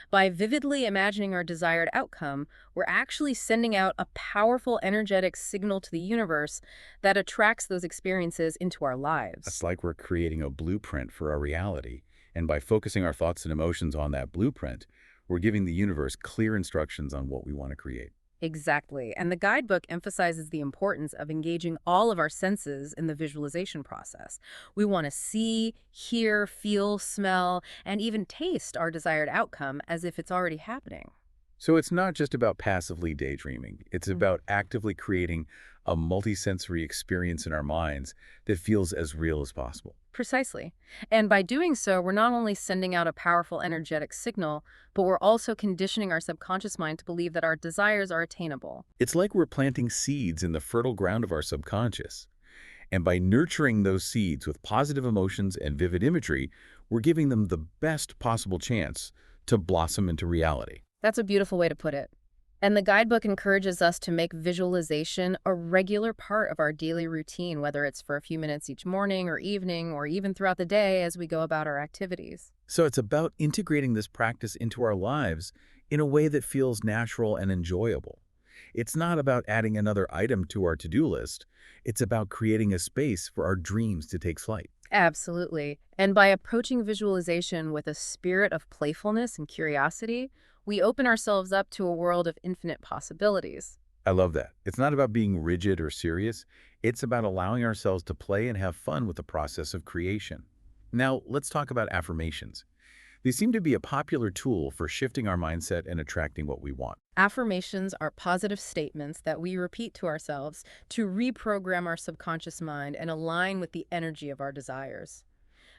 By vividly imagining our desired outcome, we're actually sending out a powerful energetic signal to the universe that attracts those experiences into our It's lives. like we're creating a blueprint for our reality. And by focusing our thoughts and emotions on that blueprint, we're giving the universe clear instructions on what we want to create. Exactly. And the guidebook emphasizes the importance of engaging all of our senses in the visualization process. We want to see, hear, feel, smell, and even taste our desired outcome as if it's already happening. So it's not just about passively daydreaming. It's about actively creating a multisensory experience in our minds that feels as real as possible. Precisely. And by doing so, we're not only sending out a powerful energetic signal, but we're also conditioning our subconscious mind to believe that our desires are attainable. It's like we're planting seeds in the fertile ground of our subconscious. And by nurturing those seeds with positive emotions and vivid imagery, we're giving them the best possible chance to blossom into reality. That's a beautiful way to put it. And the guidebook encourages us to make visualization a regular part of our daily routine, whether it's for a few minutes each morning or evening, or even throughout the day as we go about our activities. So it's about integrating this practice into our lives in a way that feels natural and enjoyable. It's not about adding another item to our to-do list. It's about creating a space for our dreams to take flight. Absolutely. And by approaching visualization with a spirit of playfulness and curiosity, we open ourselves up to a world of infinite possibilities. I love that. It's not about being rigid or serious. It's about allowing ourselves to play and have fun with the process of creation. Now, let's talk about affirmations. They seem to be a popular tool for shifting our mindset and attracting what we want. Affirmations are positive statements that we repeat to ourselves to reprogram our subconscious mind and align with the energy of our desires.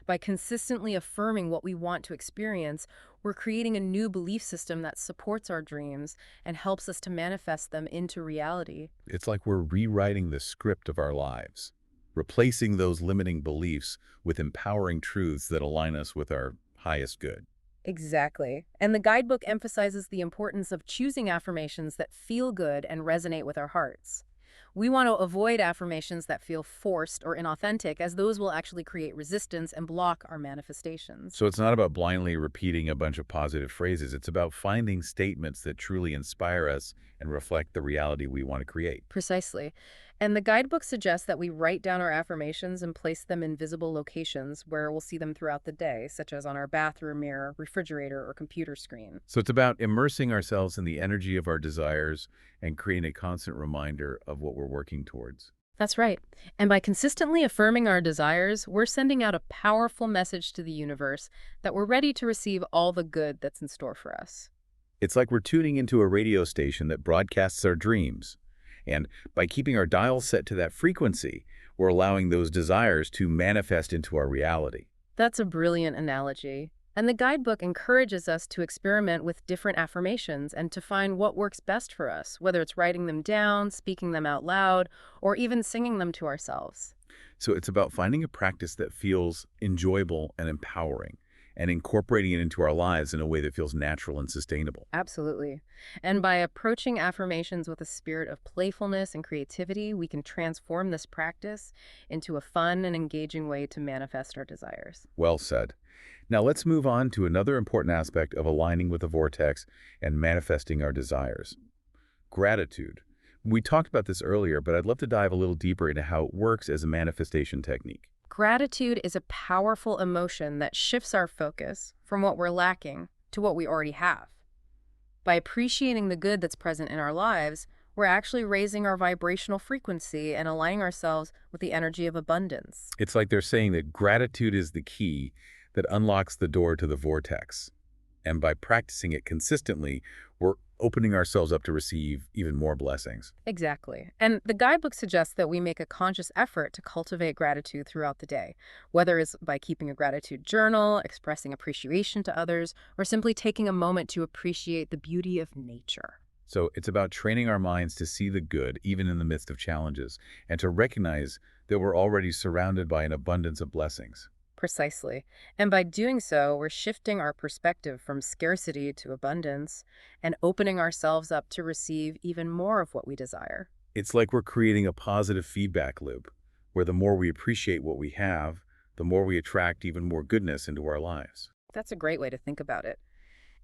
By consistently affirming what we want to experience, we're creating a new belief system that supports our dreams and helps us to manifest them into reality. It's like we're rewriting the script of our lives, replacing those limiting beliefs with empowering truths that align us with our highest good. Exactly. And the guidebook emphasizes the importance of choosing affirmations that feel good and resonate with our hearts. We want to avoid affirmations that feel forced or inauthentic, as those will actually create resistance and block our manifestations. So it's not about blindly repeating a bunch of positive phrases. It's about finding statements that truly inspire us and reflect the reality we want to create. Precisely. And the guidebook suggests that we write down our affirmations and place them in visible locations where we'll see them throughout the day, such as on our bathroom mirror, refrigerator, or computer screen. So it's about immersing ourselves in the energy of our desires and creating a constant reminder of what we're working towards. That's right. And by consistently affirming our desires, we're sending out a powerful message to the universe that we're ready to receive all the good that's in store for us. It's like we're tuning into a radio station that broadcasts our dreams. And by keeping our dial set to that frequency, we're allowing those desires to manifest into our reality. That's a brilliant analogy. And the guidebook encourages us to experiment with different affirmations and to find what works best for us, whether it's writing them down, speaking them out loud, or even singing them to ourselves. So it's about finding a practice that feels enjoyable and empowering and incorporating it into our lives in a way that feels natural and sustainable. Absolutely. And by approaching affirmations with a spirit of playfulness and creativity, we can transform this practice into a fun and engaging way to manifest our desires. Well said. Now let's move on to another important aspect of aligning with the vortex and manifesting our desires. Gratitude. We talked about this earlier, but I'd love to dive a little deeper into how it works as a manifestation technique. Gratitude is a powerful emotion that shifts our focus from what we're lacking to what we already have. By appreciating the good that's present in our lives, we're actually raising our vibrational frequency and aligning ourselves with the energy of abundance. It's like they're saying that gratitude is the key that unlocks the door to the vortex. And by practicing it consistently, we're opening ourselves up to receive even more blessings. Exactly. And the guidebook suggests that we make a conscious effort to cultivate gratitude throughout the day, whether it's by keeping a gratitude journal, expressing appreciation to others, or simply taking a moment to appreciate the beauty of nature. So it's about training our minds to see the good even in the midst of challenges and to recognize that we're already surrounded by an abundance of blessings. Precisely. And by doing so, we're shifting our perspective from scarcity to abundance and opening ourselves up to receive even more of what we desire. It's like we're creating a positive feedback loop where the more we appreciate what we have, the more we attract even more goodness into our lives. That's a great way to think about it.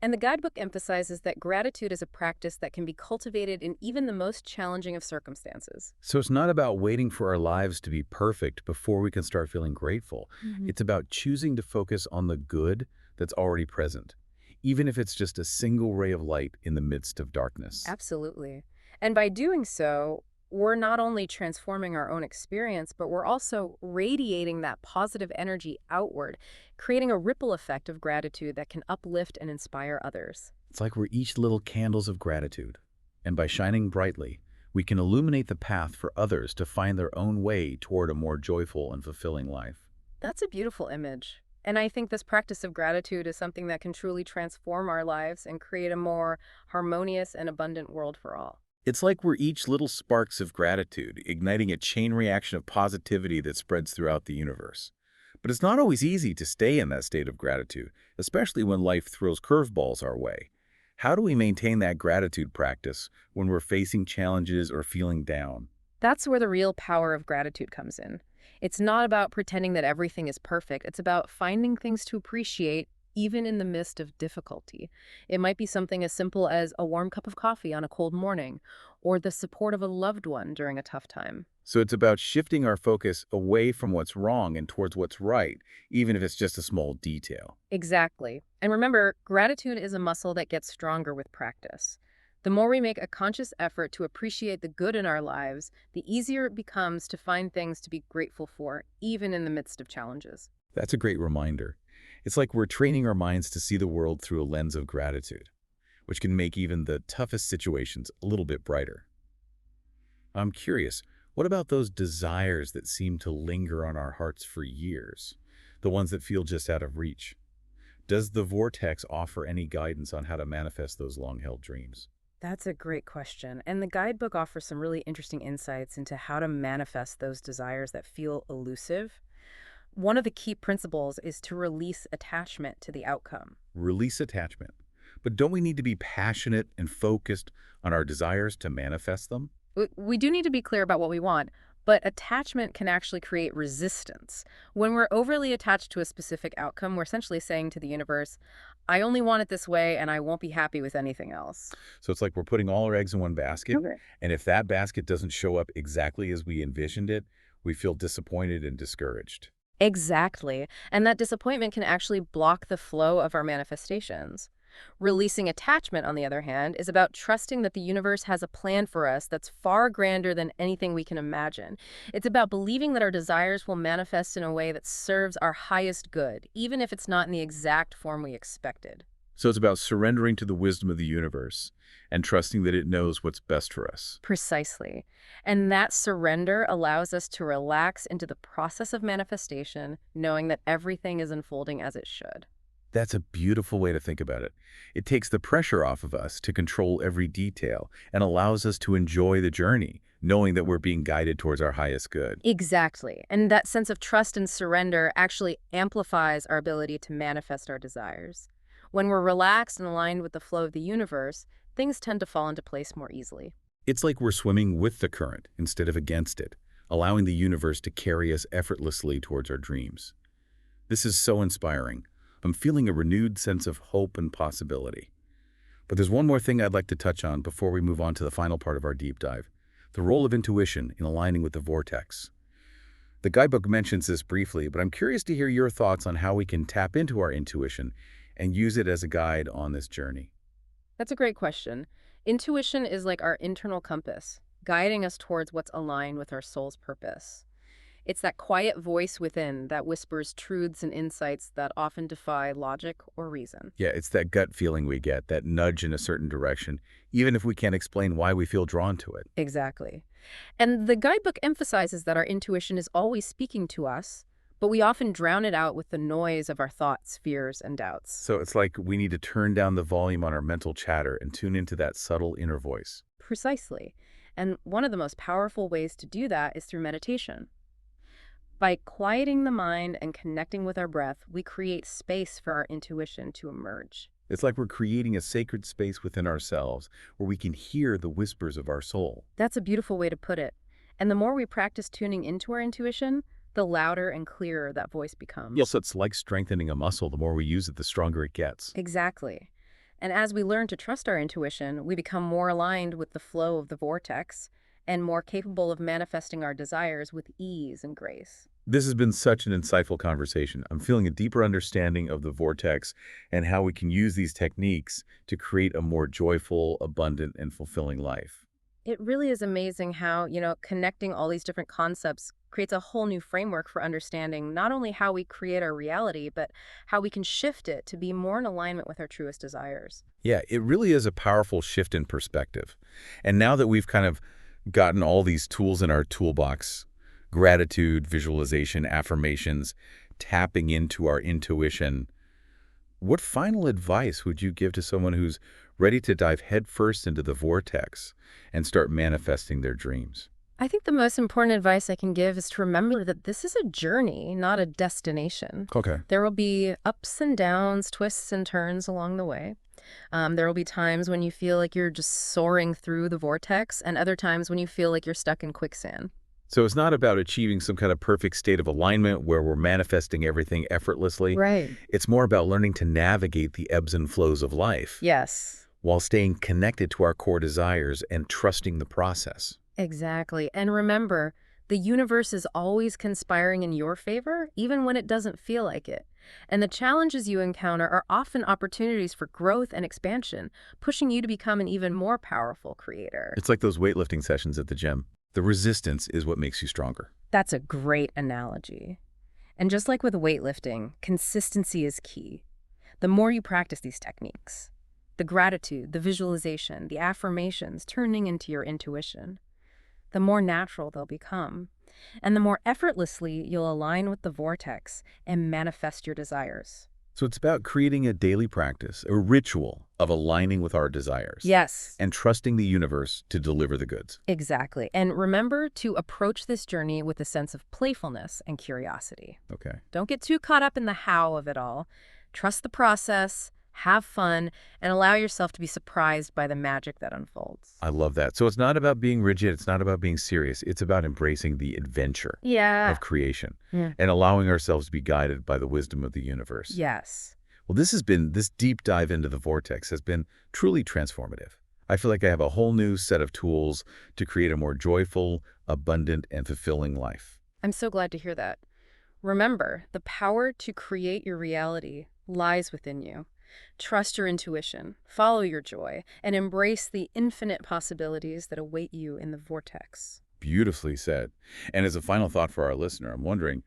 And the guidebook emphasizes that gratitude is a practice that can be cultivated in even the most challenging of circumstances. So it's not about waiting for our lives to be perfect before we can start feeling grateful. Mhm. It's about choosing to focus on the good that's already present, even if it's just a single ray of light in the midst of darkness. Absolutely. And by doing so, we're not only transforming our own experience, but we're also radiating that positive energy outward, creating a ripple effect of gratitude that can uplift and inspire others. It's like we're each little candles of gratitude, and by shining brightly, we can illuminate the path for others to find their own way toward a more joyful and fulfilling life. That's a beautiful image. And I think this practice of gratitude is something that can truly transform our lives and create a more harmonious and abundant world for all. It's like we're each little sparks of gratitude, igniting a chain reaction of positivity that spreads throughout the universe. But it's not always easy to stay in that state of gratitude, especially when life throws curveballs our way. How do we maintain that gratitude practice when we're facing challenges or feeling down? That's where the real power of gratitude comes in. It's not about pretending that everything is perfect. It's about finding things to appreciate even in the midst of difficulty. It might be something as simple as a warm cup of coffee on a cold morning, or the support of a loved one during a tough time. So it's about shifting our focus away from what's wrong and towards what's right, even if it's just a small detail. Exactly. And remember, gratitude is a muscle that gets stronger with practice. The more we make a conscious effort to appreciate the good in our lives, the easier it becomes to find things to be grateful for, even in the midst of challenges. That's a great reminder. It's like we're training our minds to see the world through a lens of gratitude, which can make even the toughest situations a little bit brighter. I'm curious, what about those desires that seem to linger on our hearts for years? The ones that feel just out of reach? Does the Vortex offer any guidance on how to manifest those long-held dreams? That's a great question. And the guidebook offers some really interesting insights into how to manifest those desires that feel elusive. One of the key principles is to release attachment to the outcome. Release attachment. But don't we need to be passionate and focused on our desires to manifest them? We do need to be clear about what we want, but attachment can actually create resistance. When we're overly attached to a specific outcome, we're essentially saying to the universe, I only want it this way and I won't be happy with anything else. So it's like we're putting all our eggs in one basket, Okay. and if that basket doesn't show up exactly as we envisioned it, we feel disappointed and discouraged. Exactly. And that disappointment can actually block the flow of our manifestations. Releasing attachment, on the other hand, is about trusting that the universe has a plan for us that's far grander than anything we can imagine. It's about believing that our desires will manifest in a way that serves our highest good, even if it's not in the exact form we expected. So it's about surrendering to the wisdom of the universe and trusting that it knows what's best for us. Precisely. And that surrender allows us to relax into the process of manifestation, knowing that everything is unfolding as it should. That's a beautiful way to think about it. It takes the pressure off of us to control every detail and allows us to enjoy the journey, knowing that we're being guided towards our highest good. Exactly. And that sense of trust and surrender actually amplifies our ability to manifest our desires. When we're relaxed and aligned with the flow of the universe, things tend to fall into place more easily. It's like we're swimming with the current instead of against it, allowing the universe to carry us effortlessly towards our dreams. This is so inspiring. I'm feeling a renewed sense of hope and possibility. But there's one more thing I'd like to touch on before we move on to the final part of our deep dive, the role of intuition in aligning with the vortex. The guidebook mentions this briefly, but I'm curious to hear your thoughts on how we can tap into our intuition and use it as a guide on this journey. That's a great question. Intuition is like our internal compass, guiding us towards what's aligned with our soul's purpose. It's that quiet voice within that whispers truths and insights that often defy logic or reason. Yeah, it's that gut feeling we get, that nudge in a certain direction, even if we can't explain why we feel drawn to it. Exactly. And the guidebook emphasizes that our intuition is always speaking to us, but we often drown it out with the noise of our thoughts, fears, and doubts. So it's like we need to turn down the volume on our mental chatter and tune into that subtle inner voice. Precisely. And one of the most powerful ways to do that is through meditation. By quieting the mind and connecting with our breath, we create space for our intuition to emerge. It's like we're creating a sacred space within ourselves where we can hear the whispers of our soul. That's a beautiful way to put it. And the more we practice tuning into our intuition, the louder and clearer that voice becomes. Yes, it's like strengthening a muscle. The more we use it, the stronger it gets. Exactly. And as we learn to trust our intuition, we become more aligned with the flow of the vortex and more capable of manifesting our desires with ease and grace. This has been such an insightful conversation. I'm feeling a deeper understanding of the vortex and how we can use these techniques to create a more joyful, abundant, and fulfilling life. It really is amazing how, connecting all these different concepts creates a whole new framework for understanding not only how we create our reality, but how we can shift it to be more in alignment with our truest desires. Yeah, it really is a powerful shift in perspective. And now that we've kind of gotten all these tools in our toolbox, gratitude, visualization, affirmations, tapping into our intuition, what final advice would you give to someone who's ready to dive headfirst into the vortex and start manifesting their dreams? I think the most important advice I can give is to remember that this is a journey, not a destination. Okay. There will be ups and downs, twists and turns along the way. There will be times when you feel like you're just soaring through the vortex, and other times when you feel like you're stuck in quicksand. So it's not about achieving some kind of perfect state of alignment where we're manifesting everything effortlessly. Right. It's more about learning to navigate the ebbs and flows of life Yes, while staying connected to our core desires and trusting the process. exactly. And remember, the universe is always conspiring in your favor, even when it doesn't feel like it. And the challenges you encounter are often opportunities for growth and expansion, pushing you to become an even more powerful creator. It's like those weightlifting sessions at the gym. The resistance is what makes you stronger. That's a great analogy. And just like with weightlifting, consistency is key. The more you practice these techniques, the gratitude, the visualization, the affirmations turning into your intuition, the more natural they'll become. And the more effortlessly you'll align with the vortex and manifest your desires. So it's about creating a daily practice, a ritual of aligning with our desires. Yes, And trusting the universe to deliver the goods. exactly. And remember to approach this journey with a sense of playfulness and curiosity. Okay. Don't get too caught up in the how of it all. Trust the process, have fun, and allow yourself to be surprised by the magic that unfolds. I love that. So it's not about being rigid. It's not about being serious. It's about embracing the adventure Yeah. of creation Yeah. and allowing ourselves to be guided by the wisdom of the universe. Yes. Well, this deep dive into the vortex has been truly transformative. I feel like I have a whole new set of tools to create a more joyful, abundant, and fulfilling life. I'm so glad to hear that. Remember, the power to create your reality lies within you. Trust your intuition, follow your joy, and embrace the infinite possibilities that await you in the vortex. Beautifully said. And as a final thought for our listener, I'm wondering,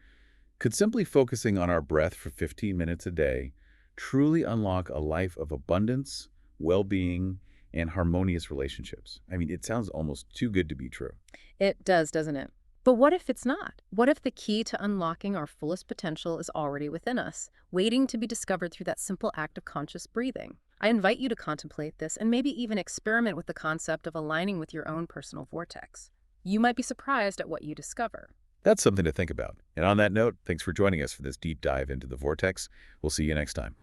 could simply focusing on our breath for 15 minutes a day truly unlock a life of abundance, well-being, and harmonious relationships? I mean, it sounds almost too good to be true. It does, doesn't it? But what if it's not? What if the key to unlocking our fullest potential is already within us, waiting to be discovered through that simple act of conscious breathing? I invite you to contemplate this and maybe even experiment with the concept of aligning with your own personal vortex. You might be surprised at what you discover. That's something to think about. And on that note, thanks for joining us for this deep dive into the vortex. We'll see you next time.